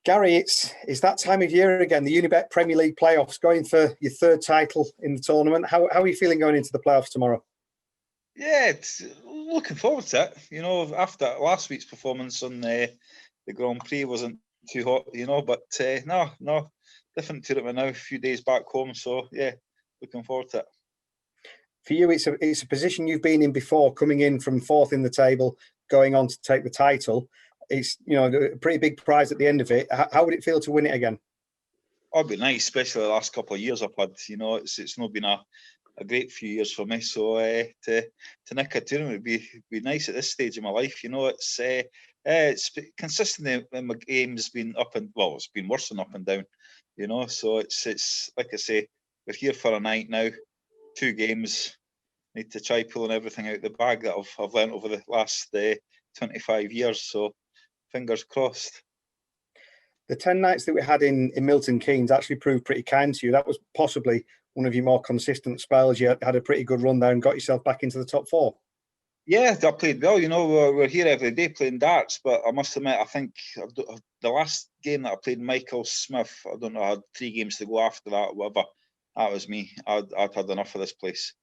Gary, it's that time of year again, the Unibet Premier League playoffs, going for your third title in the tournament. How are you feeling going into the playoffs tomorrow? Yeah, it's looking forward to it. After last week's performance on the Grand Prix wasn't too hot, but no, different tournament now, a few days back home. So, yeah, looking forward to it. For you, it's a position you've been in before, coming in from fourth in the table, going on to take the title. It's, a pretty big prize at the end of it. How would it feel to win it again? Oh, it'd be nice, especially the last couple of years I've had. It's not been a great few years for me. So to nick a tournament would be nice at this stage of my life. It's consistently in my game's been it's been worse than up and down. So it's like I say, we're here for a night now. 2 games. Need to try pulling everything out of the bag that I've learned over the last 25 years. So fingers crossed. The 10 nights that we had in Milton Keynes actually proved pretty kind to you. That was possibly one of your more consistent spells. You had a pretty good run there and got yourself back into the top 4. Yeah, I played well. We're here every day playing darts, but I must admit, I think the last game that I played, Michael Smith, I don't know, I had 3 games to go after that, whatever. That was me. I'd had enough of this place.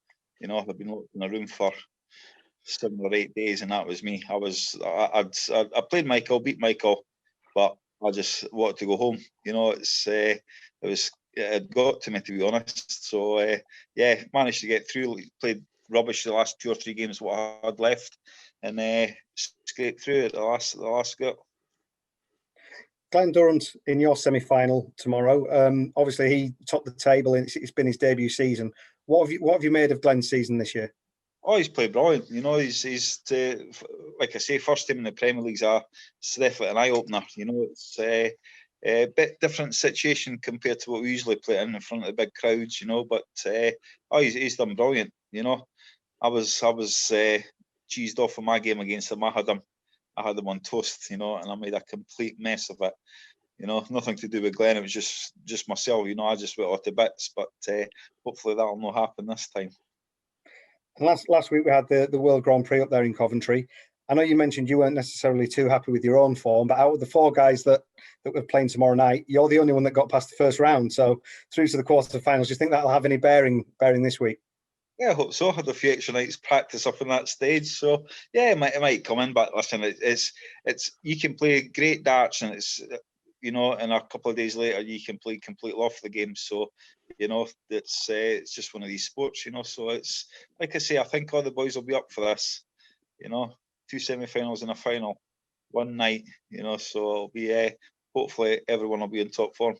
I've been locked in a room for 7 or 8 days, and that was me. I played Michael, beat Michael, but I just wanted to go home. It had got to me, to be honest. So managed to get through. Played rubbish the last 2 or 3 games what I had left, and scraped through at the last go. Glen Durrant in your semi-final tomorrow. Obviously, he topped the table, and it's been his debut season. What have you made of Glen's season this year? Oh, he's played brilliant. He's like I say, first team in the Premier League's it's definitely an eye opener. It's a bit different situation compared to what we usually play in front of the big crowds. But he's done brilliant. I was cheesed off in my game against him. I had him on toast. And I made a complete mess of it. Nothing to do with Glenn. It was just myself. I just went off to bits. But hopefully that'll not happen this time. Last week we had the World Grand Prix up there in Coventry. I know you mentioned you weren't necessarily too happy with your own form, but out of the 4 guys that were playing tomorrow night, you're the only one that got past the first round. So through to the quarterfinals, do you think that'll have any bearing this week? Yeah, I hope so. I had a few extra nights practice up in that stage, so yeah, it might come in. But listen, it's you can play great darts, and it's and a couple of days later you can play completely off the game. So it's just one of these sports, So it's like I say, I think all the boys will be up for this. 2 semi-finals and a final, one night. So it'll be hopefully everyone will be in top form.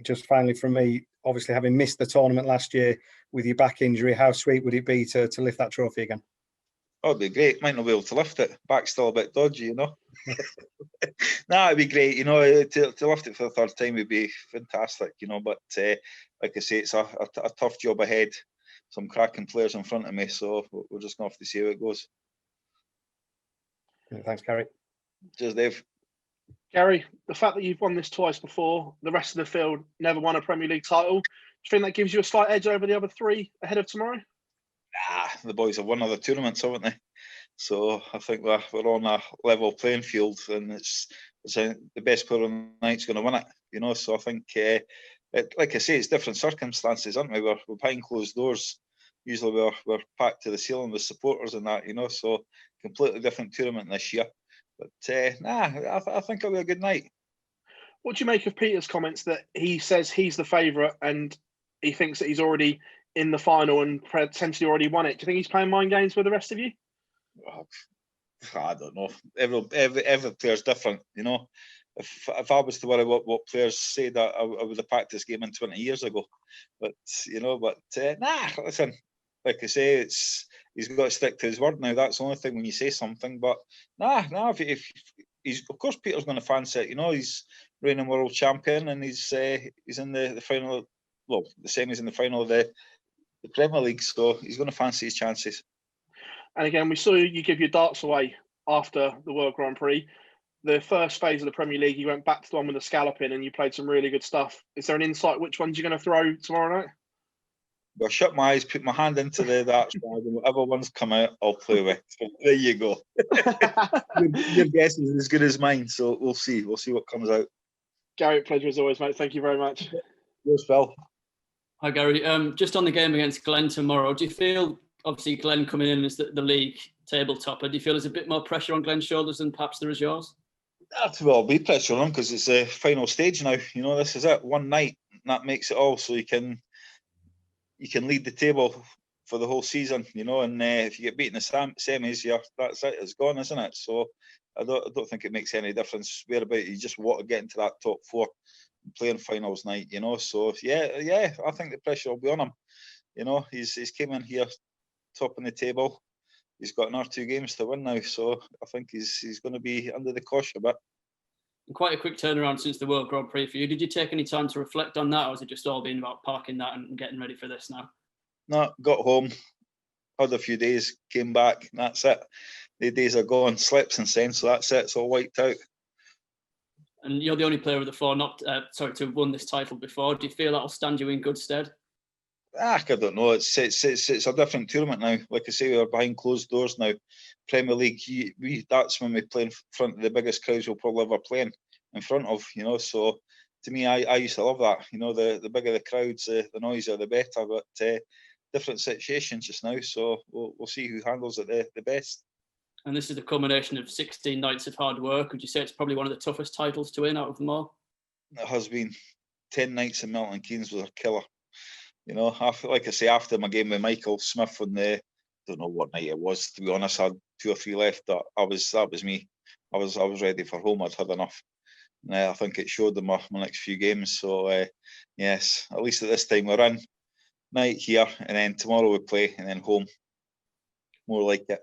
Just finally from me, obviously having missed the tournament last year with your back injury, how sweet would it be to lift that trophy again? Oh, it'd be great. Might not be able to lift it. Back's still a bit dodgy, Nah, it'd be great. To lift it for the 3rd time would be fantastic. But like I say, it's a tough job ahead. Some cracking players in front of me, so we're just going to have to see how it goes. Thanks, Gary. Cheers, Dave. Gary, the fact that you've won this twice before, the rest of the field never won a Premier League title, do you think that gives you a slight edge over the other 3 ahead of tomorrow? The boys have won other tournaments, haven't they? So I think we're on a level playing field, and it's the best player on the night's going to win it. So I think, like I say, it's different circumstances, aren't we? We're behind closed doors. Usually we're packed to the ceiling with supporters and that, So completely different tournament this year. But I think it'll be a good night. What do you make of Peter's comments that he says he's the favourite and he thinks that he's already in the final and potentially already won it? Do you think he's playing mind games with the rest of you? I don't know. Every player's different, If I was to worry what players say, that I would have packed this game in 20 years ago. But listen, like I say, he's got to stick to his word now. That's the only thing when you say something. But if he's, of course, Peter's going to fancy it. He's reigning world champion, and he's in the final. Well, the same as in the final of the Premier League, so he's going to fancy his chances. And again, we saw you give your darts away after the World Grand Prix. The first phase of the Premier League, you went back to the one with the scalloping, and you played some really good stuff. Is there an insight which ones you're going to throw tomorrow night? I'll shut my eyes, put my hand into the darts bag, and whatever one's come out, I'll play with. So there you go. Your guess is as good as mine, so we'll see. We'll see what comes out. Gary, pleasure as always, mate. Thank you very much. Yours, Phil. Hi, Gary. Just on the game against Glen tomorrow, do you feel, obviously Glen coming in as the league table topper, do you feel there's a bit more pressure on Glen's shoulders than perhaps there is yours? That's will be pressure on him because it's the final stage now. You know, this is it. One night, and that makes it all. So you can lead the table for the whole season. You know, and if you get beaten in the semis, that's it. It's gone, isn't it? So I don't think it makes any difference whereabout you just want to get into that top four and playing finals night. You know, so yeah, I think the pressure will be on him. You know, he's came in here top in the table. He's got another 2 games to win now, so I think he's going to be under the cosh a bit. And quite a quick turnaround since the World Grand Prix for you. Did you take any time to reflect on that, or has it just all been about parking that and getting ready for this now? No, got home, had a few days, came back, and that's it. The days are gone, slept since then, so that's it. It's all wiped out. And you're the only player of the four to have won this title before. Do you feel that'll stand you in good stead? I don't know. It's a different tournament now. Like I say, we're behind closed doors now. Premier League, that's when we play in front of the biggest crowds we'll probably ever play in front of. You know, so to me, I used to love that. You know, the bigger the crowds, the noisier the better. But different situations just now. So we'll see who handles it the best. And this is the culmination of 16 nights of hard work. Would you say it's probably one of the toughest titles to win out of them all? It has been. 10 nights in Milton Keynes was a killer. You know, like I say, after my game with Michael Smith on the, don't know what night it was, to be honest, I had 2 or 3 left. That was me. I was ready for home. I'd had enough. And I think it showed in my next few games. So yes, at least at this time we're in. Night here, and then tomorrow we play, and then home. More like it.